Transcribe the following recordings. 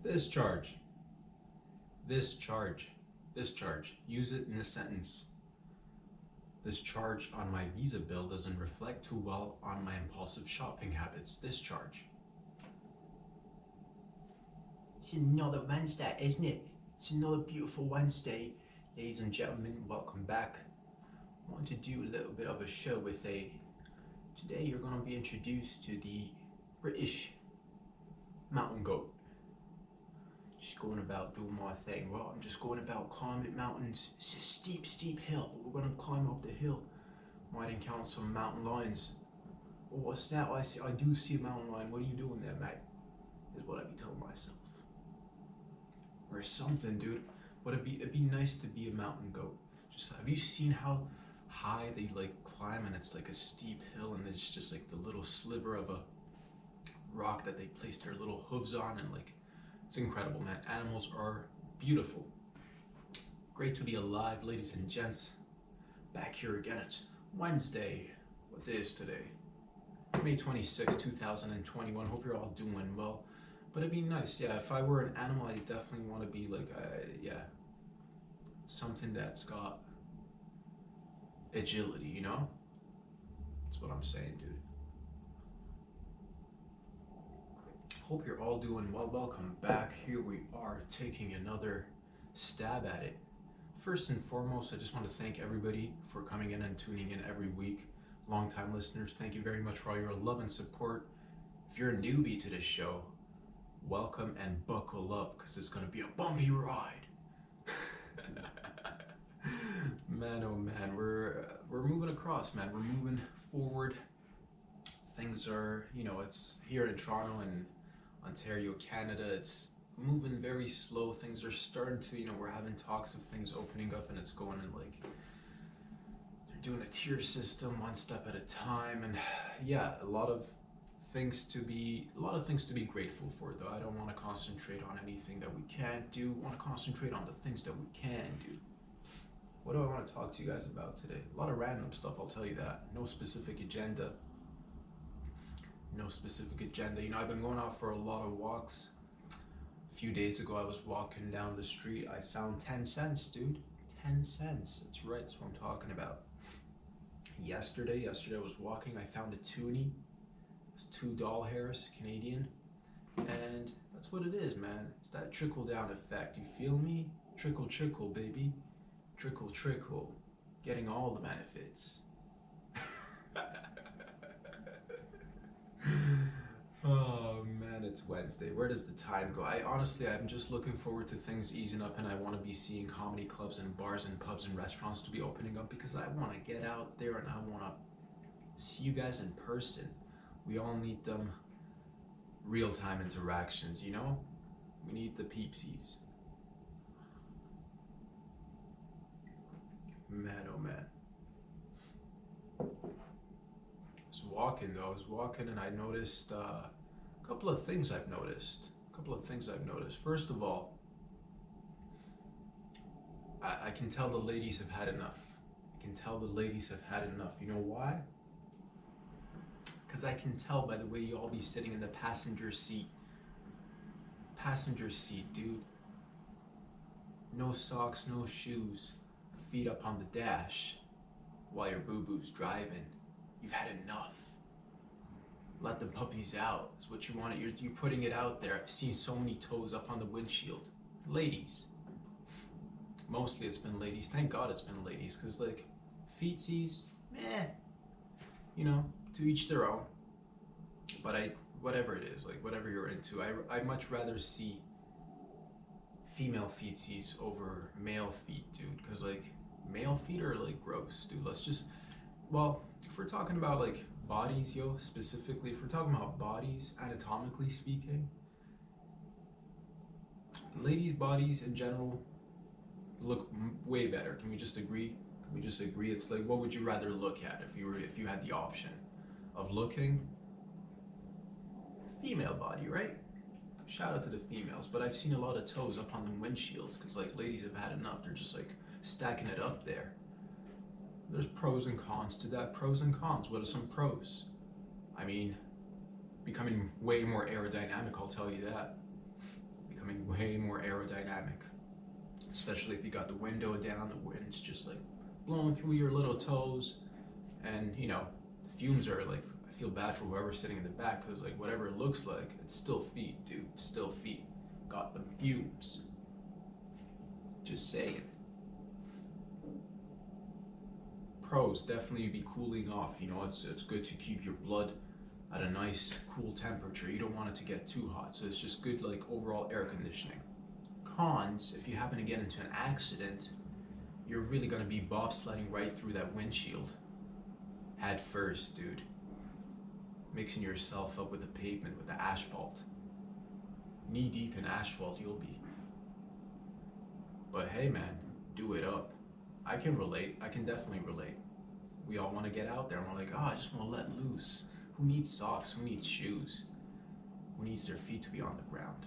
This charge. This charge. This charge. Use it in a sentence. This charge on my Visa bill doesn't reflect too well on my impulsive shopping habits. This charge. It's another Wednesday, isn't it? It's another beautiful Wednesday. Ladies and gentlemen, welcome back. I want to do a little bit of a show with today you're going to be introduced to the British mountain goat. Just going about doing my thing. Well, I'm just going about climbing mountains. It's a steep, steep hill. We're going to climb up the hill. Might encounter some mountain lions. Oh, what's that? I do see a mountain lion. What are you doing there, mate? Is what I'd be telling myself. Or something, dude. But it'd be nice to be a mountain goat. Just have you seen how high they like climb, and it's like a steep hill, and it's just like the little sliver of a rock that they place their little hooves on, and like it's incredible, man. Animals are beautiful. Great to be alive, ladies and gents. Back here again. It's Wednesday. What day is today? May 26, 2021. Hope you're all doing well. But it'd be nice, yeah. If I were an animal, I definitely want to be like, something that's got agility, you know? That's what I'm saying, dude. Hope you're all doing well. Welcome back. Here we are taking another stab at it. First and foremost, I just want to thank everybody for coming in and tuning in every week. Long-time listeners, thank you very much for all your love and support. If you're a newbie to this show, welcome and buckle up, because it's going to be a bumpy ride. Man, oh man, we're moving across, man. We're moving forward. Things are, it's here in Toronto and Ontario, Canada. It's moving very slow. Things are starting to, we're having talks of things opening up, and it's going in like they're doing a tier system, one step at a time, and yeah, a lot of things to be grateful for. Though I don't want to concentrate on anything that we can't do. I want to concentrate on the things that we can do. What do I want to talk to you guys about today? A lot of random stuff, I'll tell you that. No specific agenda. No specific agenda. I've been going out for a lot of walks. A few days ago, I was walking down the street. I found 10 cents, dude. 10 cents. That's right. That's what I'm talking about. Yesterday I was walking. I found a toonie. It's $2 hairs, Canadian. And that's what it is, man. It's that trickle-down effect. You feel me? Trickle, trickle, baby. Trickle, trickle. Getting all the benefits. Oh man, it's Wednesday. Where does the time go? I'm just looking forward to things easing up, and I want to be seeing comedy clubs and bars and pubs and restaurants to be opening up, because I want to get out there and I want to see you guys in person. We all need them real-time interactions, We need the peepsies. Man, oh man. I was walking and I noticed a couple of things I've noticed. First of all, I can tell the ladies have had enough. You know why? Because I can tell by the way you all be sitting in the passenger seat. Passenger seat, dude. No socks, no shoes. Feet up on the dash while your boo-boo's driving. You've had enough. Let the puppies out. That's what you want. You're putting it out there. I've seen so many toes up on the windshield. Ladies. Mostly it's been ladies. Thank God it's been ladies, because like feetsies, to each their own. But whatever it is, like whatever you're into, I much rather see female feetsies over male feet, dude, because like male feet are like gross, dude. If we're talking about like bodies, specifically, if we're talking about bodies, anatomically speaking, ladies' bodies in general look way better. Can we just agree? It's like, what would you rather look at if you had the option of looking? Female body, right? Shout out to the females, but I've seen a lot of toes up on the windshields, because like ladies have had enough. They're just like stacking it up there. There's pros and cons to that. Pros and cons. What are some pros? I mean, becoming way more aerodynamic, I'll tell you that. becoming way more aerodynamic. Especially if you got the window down, the wind's just like blowing through your little toes. And you know, the fumes are like, I feel bad for whoever's sitting in the back, because like whatever it looks like, it's still feet, dude. Still feet. Got them fumes. Just saying. Pros, definitely be cooling off. You know, it's good to keep your blood at a nice cool temperature. You don't want it to get too hot, so it's just good like overall air conditioning. Cons, if you happen to get into an accident, you're really gonna be bobsledding right through that windshield head first, dude. Mixing yourself up with the pavement, with the asphalt. Knee deep in asphalt you'll be. But hey man, do it up. I can relate. I can definitely relate. We all want to get out there and we're like, oh, I just want to let loose. Who needs socks? Who needs shoes? Who needs their feet to be on the ground?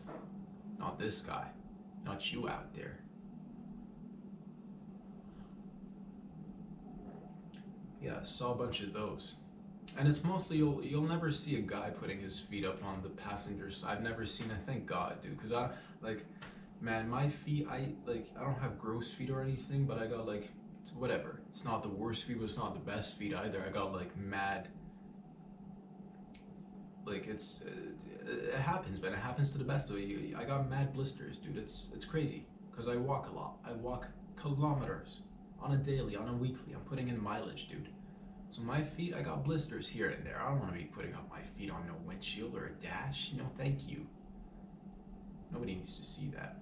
Not this guy. Not you out there. Yeah, saw a bunch of those. And it's mostly, you'll never see a guy putting his feet up on the passenger side. I've never seen it, thank God, dude. Because I, like, man, my feet, I don't have gross feet or anything, but I got like, whatever. It's not the worst feet, but it's not the best feet either. I got like mad, like it happens, man. It happens to the best of you. I got mad blisters, dude. It's crazy, because I walk a lot. I walk kilometers on a daily, on a weekly. I'm putting in mileage, dude. So my feet, I got blisters here and there. I don't want to be putting up my feet on no windshield or a dash. No, thank you. Nobody needs to see that.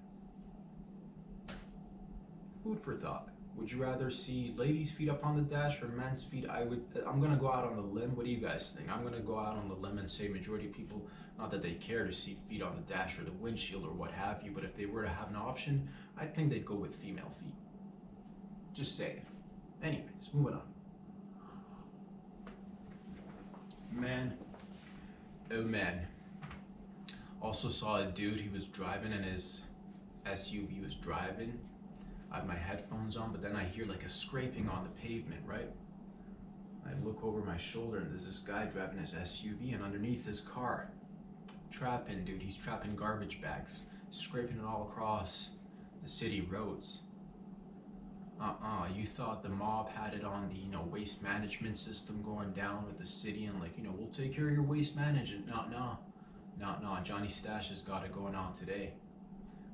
Food for thought. Would you rather see ladies' feet up on the dash or men's feet? I'm gonna go out on the limb. What do you guys think? I'm gonna go out on the limb and say majority of people, not that they care to see feet on the dash or the windshield or what have you, but if they were to have an option, I think they'd go with female feet. Just saying. Anyways, moving on. Man, oh man. Also saw a dude, he was driving in his SUV, was driving. I have my headphones on, but then I hear like a scraping on the pavement, right? I look over my shoulder and there's this guy driving his SUV, and underneath his car, trapping, dude, he's trapping garbage bags, scraping it all across the city roads. You thought the mob had it on the, you know, waste management system going down with the city and like, you know, we'll take care of your waste management. No, Johnny Stash has got it going on today.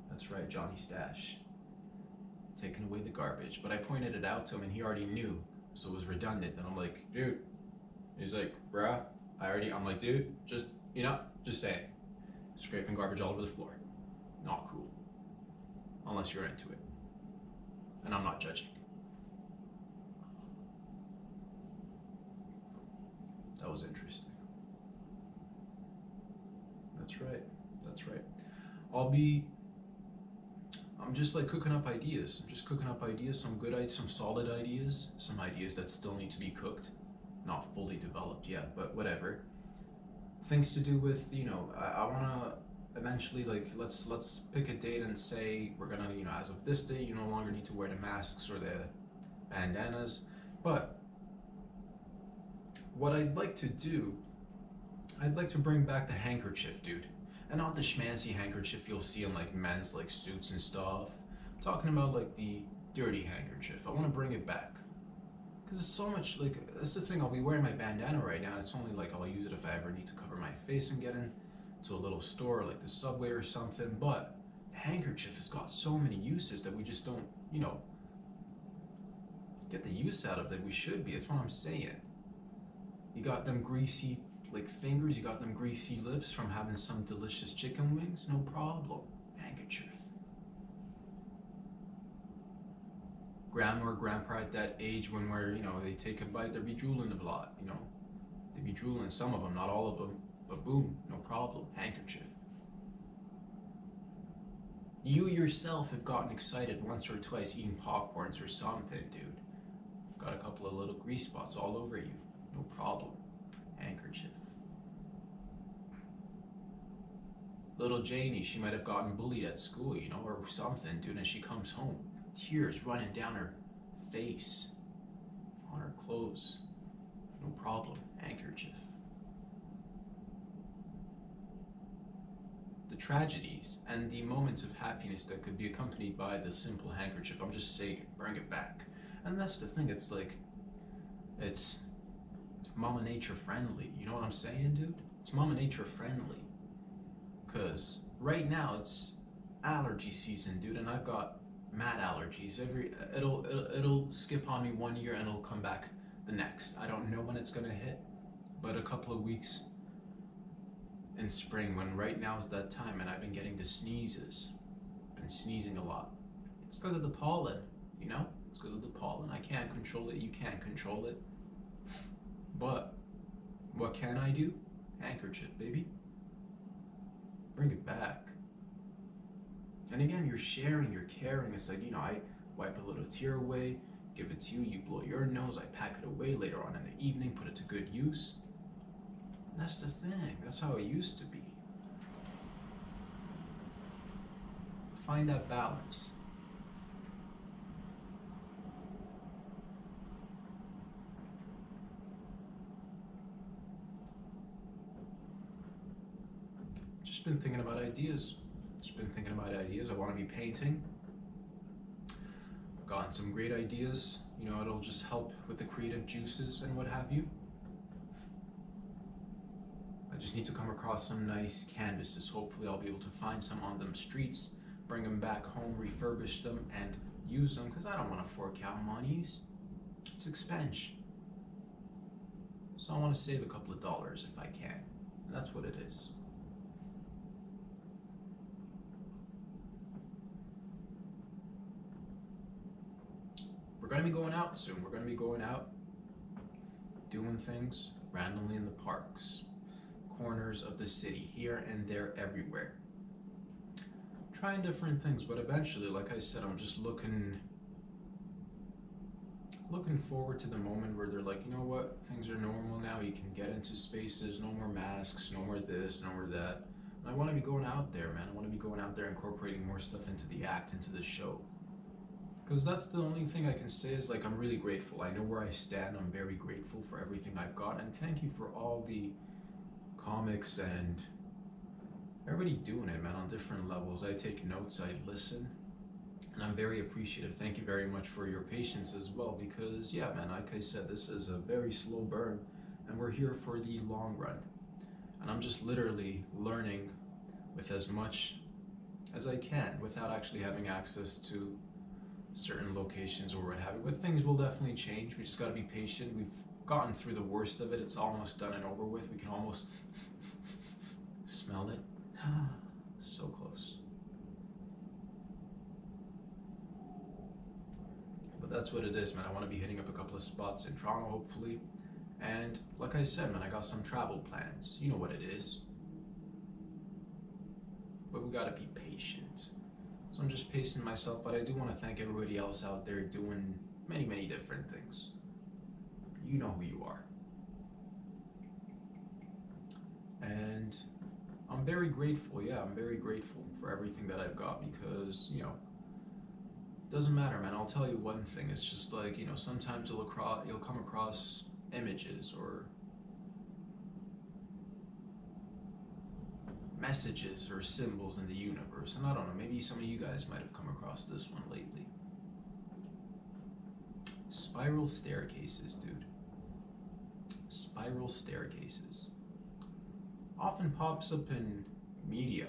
That's right, Johnny Stash. Taking away the garbage. But I pointed it out to him and he already knew, so it was redundant. And I'm like, dude. He's like, bruh, I'm like, dude, just, you know, just saying. Scraping garbage all over the floor. Not cool. Unless you're into it. And I'm not judging. That was interesting. That's right. That's right. I'm just like cooking up ideas. I'm just cooking up ideas, some good ideas, some solid ideas, some ideas that still need to be cooked. Not fully developed yet, but whatever. Things to do with, you know, I wanna eventually, like, let's pick a date and say we're gonna, you know, as of this day, you no longer need to wear the masks or the bandanas. But what I'd like to do, I'd like to bring back the handkerchief, dude. And not the schmancy handkerchief you'll see in like men's like suits and stuff. I'm talking about like the dirty handkerchief. I want to bring it back. Because it's so much, like, that's the thing, I'll be wearing my bandana right now. It's only like I'll use it if I ever need to cover my face and get into a little store like the Subway or something. But the handkerchief has got so many uses that we just don't, you know, get the use out of that we should be. That's what I'm saying. You got them greasy like fingers, you got them greasy lips from having some delicious chicken wings, no problem. Handkerchief. Grandma or grandpa at that age when we're, you know, they take a bite, they be drooling a lot, you know. They be drooling, some of them, not all of them, but boom, no problem, handkerchief. You yourself have gotten excited once or twice eating popcorns or something, dude. Got a couple of little grease spots all over you, no problem, handkerchief. Little Janie, she might have gotten bullied at school, you know, or something, dude, and she comes home, tears running down her face, on her clothes, no problem, handkerchief. the tragedies and the moments of happiness that could be accompanied by the simple handkerchief. I'm just saying, bring it back. And that's the thing, it's like, it's Mama Nature friendly. You know what I'm saying, dude? It's Mama Nature friendly. Because right now it's allergy season, dude, and I've got mad allergies. It'll skip on me 1 year and it'll come back the next. I don't know when it's gonna hit, but a couple of weeks in spring, when right now is that time, and I've been getting the sneezes. Been sneezing a lot. It's because of the pollen, you know? It's because of the pollen. I can't control it, you can't control it. But what can I do? Handkerchief, baby. Bring it back. And again, you're sharing, you're caring. It's like, you know, I wipe a little tear away, give it to you, you blow your nose, I pack it away later on in the evening, put it to good use. And that's the thing, that's how it used to be. Find that balance. Just been thinking about ideas. I want to be painting. I've gotten some great ideas. You know, it'll just help with the creative juices and what have you. I just need to come across some nice canvases. Hopefully I'll be able to find some on them streets, bring them back home, refurbish them, and use them, because I don't want to fork out monies. It's expense. So I want to save a couple of dollars if I can. And that's what it is. We're going to be going out soon. We're going to be going out, doing things randomly in the parks, corners of the city, here and there, everywhere. Trying different things, but eventually, like I said, I'm just looking forward to the moment where they're like, you know what, things are normal now, you can get into spaces, no more masks, no more this, no more that. And I want to be going out there, man. I want to be going out there, incorporating more stuff into the act, into the show. Because that's the only thing I can say is, like, I'm really grateful. I know where I stand. I'm very grateful for everything I've got. And thank you for all the comics and everybody doing it, man, on different levels. I take notes, I listen, and I'm very appreciative. Thank you very much for your patience as well, because, yeah, man, like I said, this is a very slow burn, and we're here for the long run. And I'm just literally learning with as much as I can without actually having access to certain locations or what have you. But things will definitely change. We just got to be patient. We've gotten through the worst of it. It's almost done and over with. We can almost smell it. So close. But that's what it is, man. I want to be hitting up a couple of spots in Toronto, hopefully. And like I said, man, I got some travel plans. You know what it is. But we got to be patient. So I'm just pacing myself, but I do want to thank everybody else out there doing many, many different things. You know who you are. And I'm very grateful, yeah, I'm very grateful for everything that I've got, because, you know, it doesn't matter, man. I'll tell you one thing, it's just like, you know, sometimes you'll come across images or messages or symbols in the universe, and I don't know, maybe some of you guys might have come across this one lately. Spiral staircases, dude. Spiral staircases. Often pops up in media,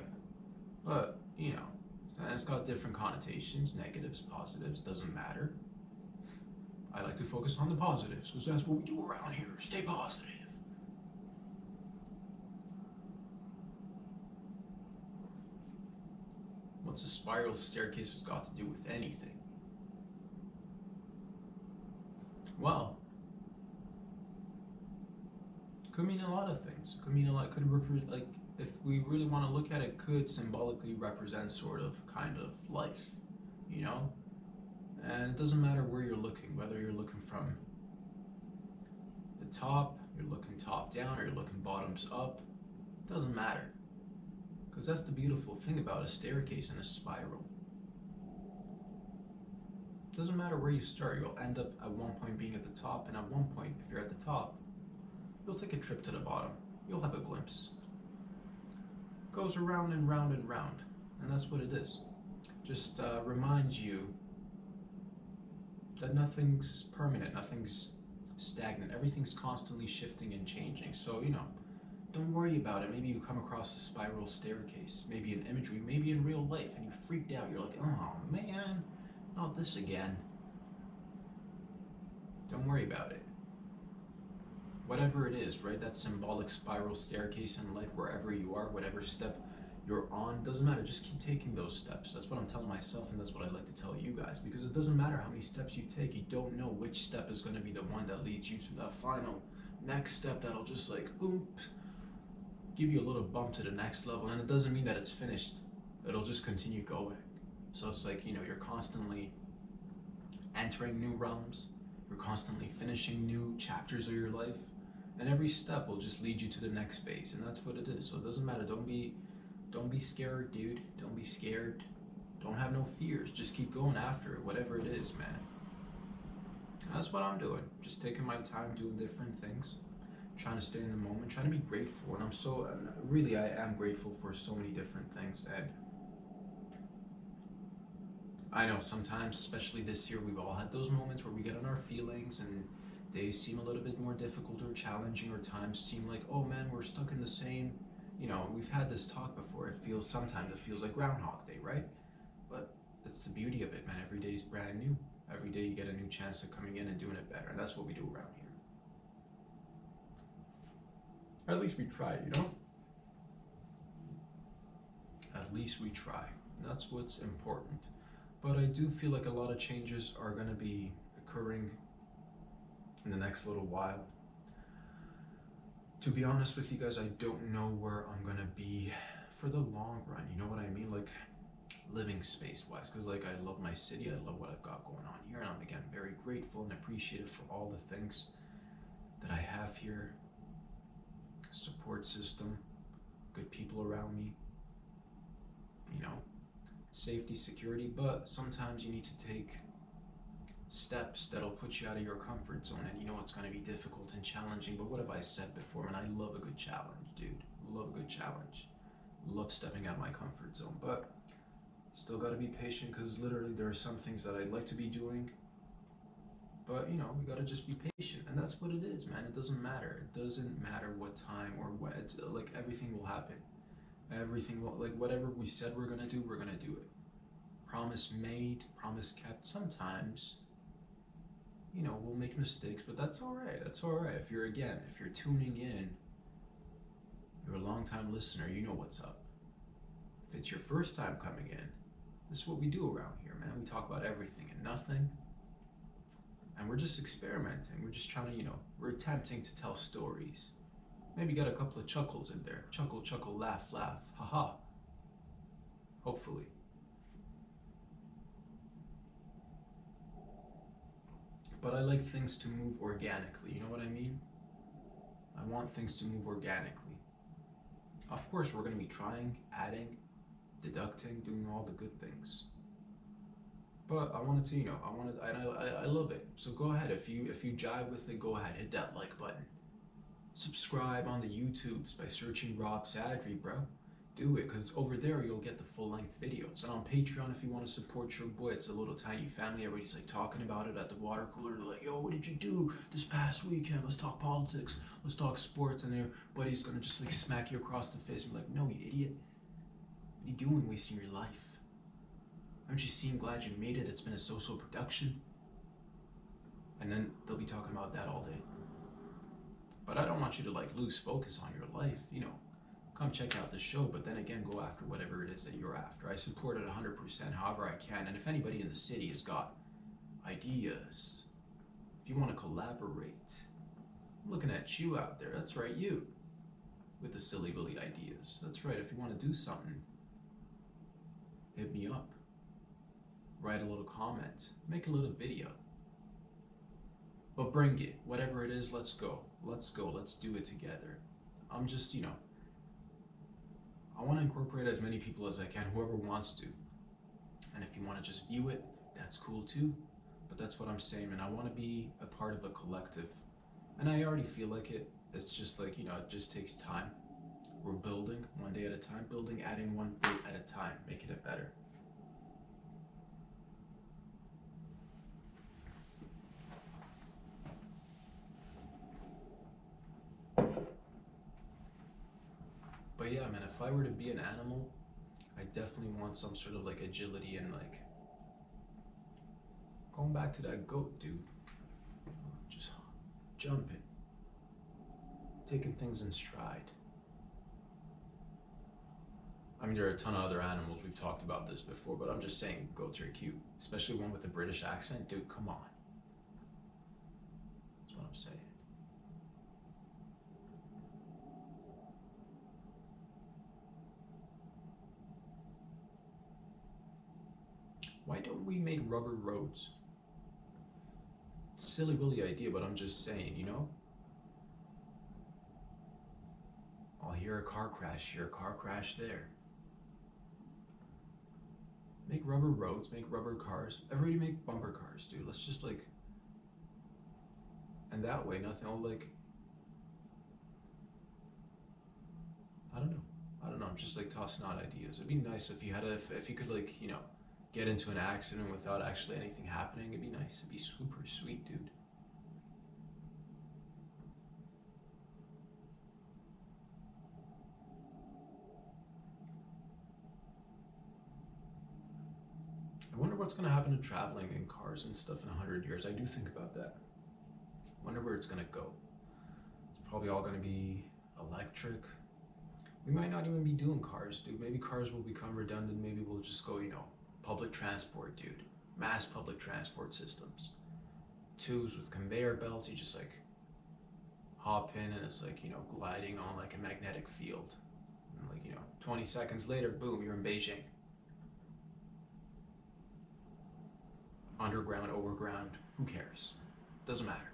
but, you know, it's got different connotations, negatives, positives, doesn't matter. I like to focus on the positives, because that's what we do around here, stay positive. What's a spiral staircase got to do with anything? Well, it could mean a lot of things. It could mean a lot. It could represent, like, if we really want to look at it, could symbolically represent sort of, kind of life, you know? And it doesn't matter where you're looking, whether you're looking from the top, you're looking top down, or you're looking bottoms up. It doesn't matter. Because that's the beautiful thing about a staircase and a spiral. It doesn't matter where you start, you'll end up at one point being at the top, and at one point, if you're at the top, you'll take a trip to the bottom. You'll have a glimpse. goes around and round and round. And that's what it is. Just reminds you that nothing's permanent, nothing's stagnant, everything's constantly shifting and changing. So, don't worry about it. Maybe you come across a spiral staircase, maybe in imagery, maybe in real life, and you freaked out. You're like, oh man, not this again. Don't worry about it. Whatever it is, right? That symbolic spiral staircase in life, wherever you are, whatever step you're on, doesn't matter. Just keep taking those steps. That's what I'm telling myself, and that's what I like to tell you guys, because it doesn't matter how many steps you take. You don't know which step is going to be the one that leads you to that final next step that'll just like boom, give you a little bump to the next level. And it doesn't mean that it's finished. It'll just continue going. So it's like, you're constantly entering new realms. You're constantly finishing new chapters of your life, and every step will just lead you to the next phase. And that's what it is. So it doesn't matter. Don't be scared, dude. Don't be scared. Don't have no fears. Just keep going after it, whatever it is, man. That's what I'm doing. Just taking my time doing different things, trying to stay in the moment, trying to be grateful. And I am grateful for so many different things. And I know sometimes, especially this year, we've all had those moments where we get on our feelings and they seem a little bit more difficult or challenging, or times seem like, oh man, we're stuck in the same, we've had this talk before. Sometimes it feels like Groundhog Day, right? But that's the beauty of it, man. Every day is brand new. Every day you get a new chance of coming in and doing it better. And that's what we do around here. Or at least we try, At least we try. That's what's important. But I do feel like a lot of changes are going to be occurring in the next little while. To be honest with you guys, I don't know where I'm going to be for the long run. You know what I mean? Like living space wise, because like I love my city. I love what I've got going on here. And I'm again very grateful and appreciative for all the things that I have here. Support system, good people around me, safety, security, but sometimes you need to take steps that'll put you out of your comfort zone, and it's going to be difficult and challenging. But what have I said before? And I love a good challenge, dude. Love a good challenge. Love stepping out of my comfort zone, but still got to be patient, because literally there are some things that I'd like to be doing, but we got to just be patient. And that's what it is, man. It doesn't matter. It doesn't matter what time or what, like everything will happen. Everything will, like whatever we said we're going to do, we're going to do it. Promise made, promise kept. Sometimes, we'll make mistakes, but that's all right. That's all right. If you're tuning in, you're a long-time listener, you know what's up. If it's your first time coming in, this is what we do around here, man. We talk about everything and nothing. And we're just experimenting. We're just trying to, we're attempting to tell stories. Maybe get a couple of chuckles in there. Chuckle, chuckle, laugh, laugh. Haha. Hopefully. But I like things to move organically. You know what I mean? I want things to move organically. Of course, we're going to be trying, adding, deducting, doing all the good things. But I wanted to, I love it. So go ahead. If you jive with it, go ahead. Hit that like button. Subscribe on the YouTubes by searching Rob Sadri, bro. Do it, because over there you'll get the full-length videos. And on Patreon, if you want to support your boy, it's a little tiny family. Everybody's like talking about it at the water cooler. They're like, yo, what did you do this past weekend? Let's talk politics. Let's talk sports. And their buddy's going to just like smack you across the face and be like, no, you idiot. What are you doing wasting your life? Haven't you seen Glad You Made It? It's been a so-so production. And then they'll be talking about that all day. But I don't want you to like lose focus on your life. Come check out the show, but then again, go after whatever it is that you're after. I support it 100%, however I can. And if anybody in the city has got ideas, if you want to collaborate, I'm looking at you out there. That's right, you, with the silly billy ideas. That's right. If you want to do something, hit me up. Write a little comment. Make a little video. But bring it. Whatever it is, let's go. Let's go. Let's do it together. I'm just, I want to incorporate as many people as I can, whoever wants to. And if you want to just view it, that's cool too. But that's what I'm saying, and I want to be a part of a collective. And I already feel like it. It's just like, it just takes time. We're building one day at a time, building, adding one day at a time, making it better. But yeah, man, if I were to be an animal, I definitely want some sort of like agility and like going back to that goat, dude. Just jumping, taking things in stride. I mean, there are a ton of other animals, we've talked about this before, but I'm just saying goats are cute, especially one with a British accent. Dude, come on. That's what I'm saying. Why don't we make rubber roads? Silly Willy idea, but I'm just saying, you know? I'll hear a car crash here, a car crash there. Make rubber roads, make rubber cars. Everybody make bumper cars, dude. Let's just like, and that way nothing will like, I don't know. I'm just like tossing out ideas. It'd be nice if you had if you could like, you know, get into an accident without actually anything happening. It'd be nice. It'd be super sweet, dude. I wonder what's going to happen to traveling in cars and stuff in 100 years. I do think about that. I wonder where it's going to go. It's probably all going to be electric. We might not even be doing cars, dude. Maybe cars will become redundant. Maybe we'll just go, you know, public transport, dude. Mass public transport systems. Tubes with conveyor belts. You just like hop in and it's like, you know, gliding on like a magnetic field. And like, you know, 20 seconds later, boom, you're in Beijing. Underground, overground, who cares? Doesn't matter.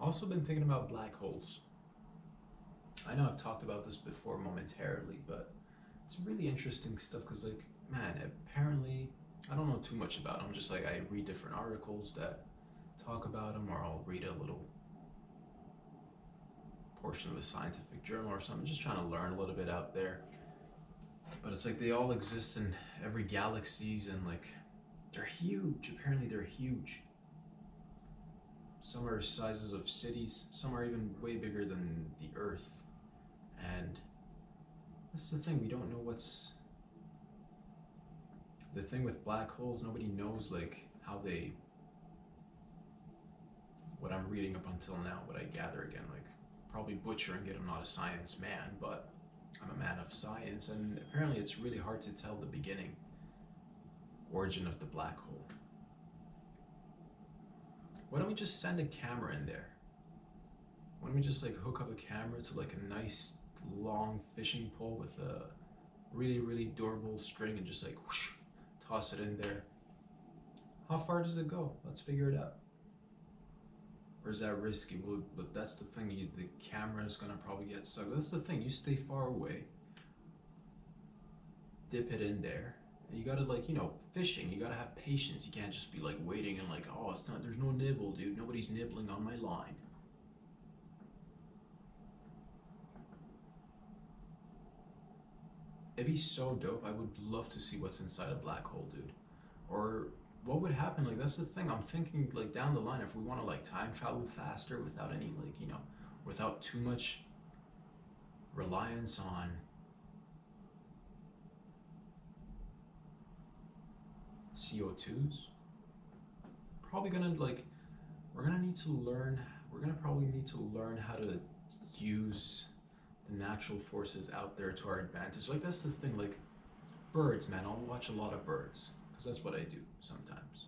Also been thinking about black holes. I know I've talked about this before momentarily, but it's really interesting stuff because like, man, apparently, I don't know too much about them. Just like I read different articles that talk about them, or I'll read a little portion of a scientific journal or something, just trying to learn a little bit out there. But it's like they all exist in every galaxies and like they're huge. Apparently they're huge. Some are sizes of cities, some are even way bigger than the Earth. And that's the thing, we don't know what's the thing with black holes. Nobody knows like how they, what I'm reading up until now, what I gather, again, like probably butchering it. I'm not a science man, but I'm a man of science, and apparently it's really hard to tell the beginning origin of the black hole. Why don't we just send a camera in there? Why don't we just like hook up a camera to like a nice long fishing pole with a really durable string and just like whoosh, toss it in there? How far does it go? Let's figure it out. Or is that risky? Well, but that's the thing, the camera is gonna probably get sucked. That's the thing, you stay far away, dip it in there, and you gotta like, you know, fishing, you gotta have patience. You can't just be like waiting and like, oh, it's not, there's no nibble, dude. Nobody's nibbling on my line. It'd be so dope. I would love to see what's inside a black hole, dude. Or what would happen, like that's the thing, I'm thinking like down the line, if we want to like time travel faster without any like, you know, without too much reliance on CO2s, probably gonna like, we're gonna probably need to learn how to use the natural forces out there to our advantage. Like that's the thing, like birds, man, I'll watch a lot of birds because that's what I do sometimes.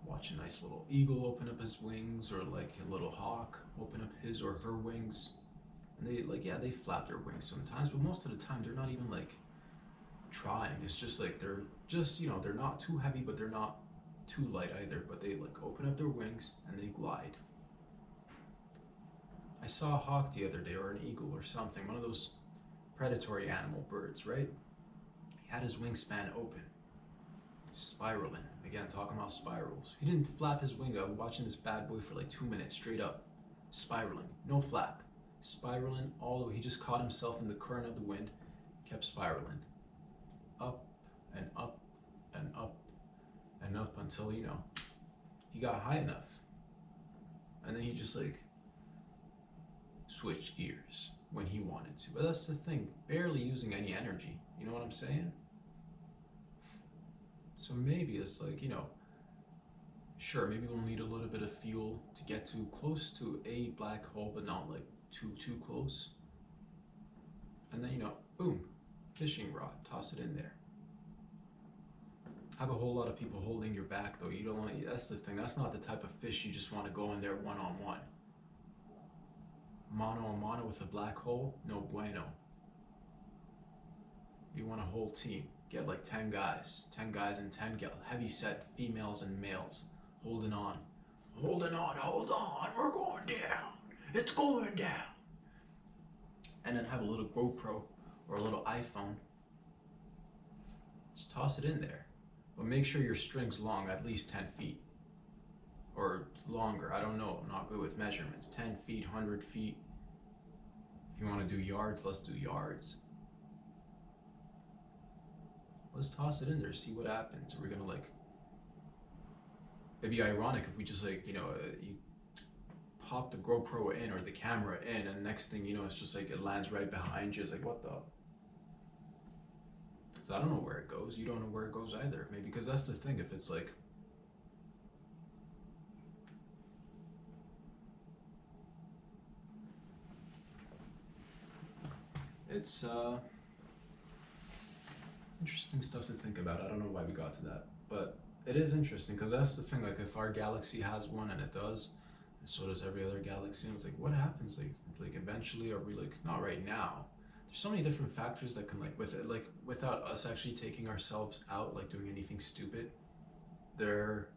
Watch a nice little eagle open up his wings, or like a little hawk open up his or her wings, and they like, yeah, they flap their wings sometimes, but most of the time they're not even like trying. It's just like they're just, you know, they're not too heavy but they're not too light either, but they like open up their wings and they glide. I saw a hawk the other day, or an eagle or something, one of those predatory animal birds, right? He had his wingspan open. Spiraling. Again, talking about spirals. He didn't flap his wing. I'm watching this bad boy for like 2 minutes straight up. Spiraling. No flap. Spiraling all the way. He just caught himself in the current of the wind. Kept spiraling. Up and up and up and up until, you know, he got high enough. And then he just like switched gears when he wanted to. But that's the thing. Barely using any energy. You know what I'm saying? So maybe it's like, you know, sure, maybe we'll need a little bit of fuel to get too close to a black hole, but not like too close. And then, you know, boom, fishing rod, toss it in there. Have a whole lot of people holding your back though. You don't want, that's the thing, that's not the type of fish you just want to go in there one-on-one. Mano a mano with a black hole, no bueno. You want a whole team. Get like 10 guys and 10 heavy set females and males holding on, hold on, we're going down, it's going down. And then have a little GoPro or a little iPhone. Just toss it in there, but make sure your string's long, at least 10 feet or longer. I don't know, I'm not good with measurements. 10 feet, 100 feet. If you want to do yards, let's do yards. Let's toss it in there, see what happens. We're gonna like, it'd be ironic if we just like, you know, you pop the GoPro in or the camera in, and next thing you know, it's just like it lands right behind you. It's like, what the? So I don't know where it goes. You don't know where it goes either. Maybe because that's the thing. If it's like, it's interesting stuff to think about. I don't know why we got to that, but it is interesting because that's the thing. Like, if our galaxy has one, and it does, and so does every other galaxy, and it's like, what happens? Like eventually, are we like, not right now? There's so many different factors that can, like, with it, like without us actually taking ourselves out, like doing anything stupid. They're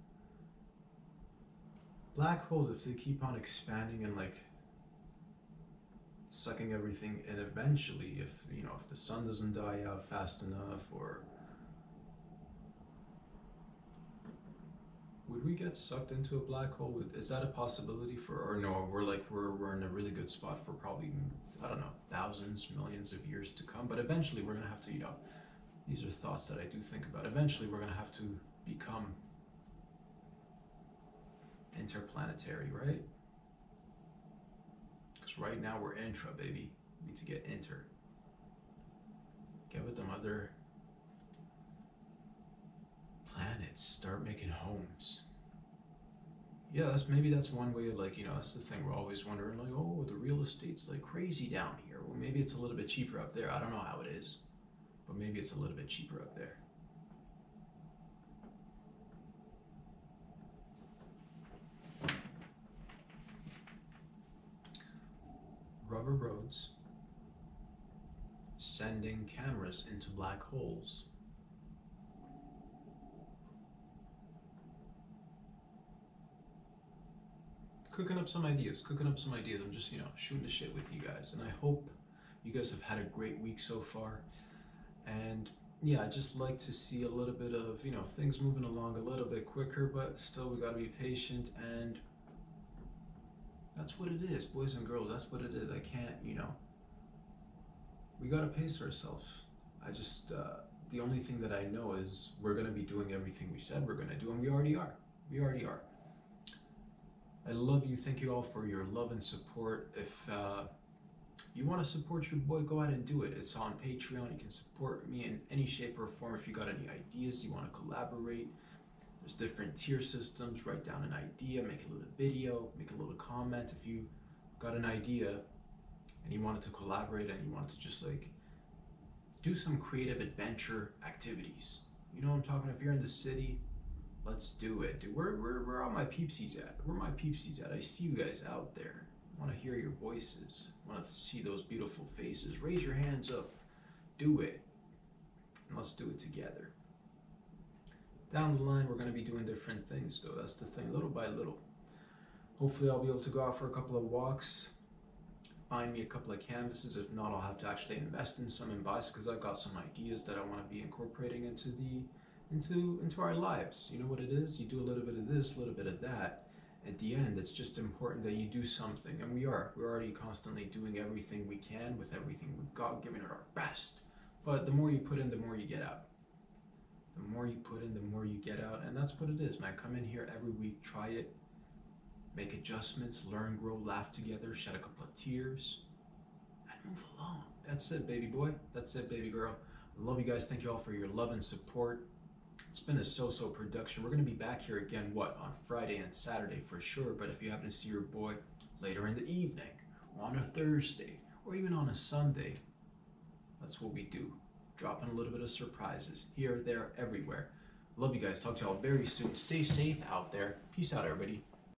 black holes, if they keep on expanding and like sucking everything in, eventually, if you know, if the sun doesn't die out fast enough, or would we get sucked into a black hole? Is that a possibility for, or no, we're in a really good spot for probably, I don't know, thousands, millions of years to come. But eventually we're gonna have to, you know, these are thoughts that I do think about. Eventually we're gonna have to become interplanetary, right? Because right now we're intra, baby. We need to get inter. Get with them other planets. Start making homes. Yeah, that's one way of, like, you know, that's the thing. We're always wondering, like, oh, the real estate's like crazy down here. Well, maybe it's a little bit cheaper up there. I don't know how it is, but maybe it's a little bit cheaper up there. Rubber roads sending cameras into black holes. Cooking up some ideas. I'm just, you know, shooting the shit with you guys, and I hope you guys have had a great week so far. And yeah, I just like to see a little bit of, you know, things moving along a little bit quicker, but still we gotta be patient, and that's what it is, boys and girls. That's what it is. I can't, you know, we gotta pace ourselves. I just, the only thing that I know is we're gonna be doing everything we said we're gonna do, and we already are. I love you. Thank you all for your love and support. If you want to support your boy, go ahead and do it. It's on Patreon. You can support me in any shape or form. If you got any ideas, you want to collaborate, there's different tier systems. Write down an idea, make a little video, make a little comment. If you got an idea and you wanted to collaborate and you wanted to just like do some creative adventure activities, you know what I'm talking about? If you're in the city, let's do it, dude. Where are my peepsies at? Where are my peepsies at? I see you guys out there. I want to hear your voices. I want to see those beautiful faces. Raise your hands up. Do it. And let's do it together. Down the line, we're going to be doing different things, though. That's the thing, little by little. Hopefully, I'll be able to go out for a couple of walks, find me a couple of canvases. If not, I'll have to actually invest in some and buy some, because I've got some ideas that I want to be incorporating into the into our lives. You know what it is? You do a little bit of this, a little bit of that. At the end, it's just important that you do something, and we're already constantly doing everything we can with everything we've got, giving it our best. But the more you put in, the more you get out. The more you put in, the more you get out, and that's what it is, man. Come in here every week, try it, make adjustments, learn, grow, laugh together, shed a couple of tears, and move along. That's it, baby boy. That's it, baby girl. I love you guys. Thank you all for your love and support. It's been a so-so production. We're going to be back here again, on Friday and Saturday for sure. But if you happen to see your boy later in the evening, or on a Thursday, or even on a Sunday, that's what we do. Dropping a little bit of surprises here, there, everywhere. Love you guys. Talk to y'all very soon. Stay safe out there. Peace out, everybody.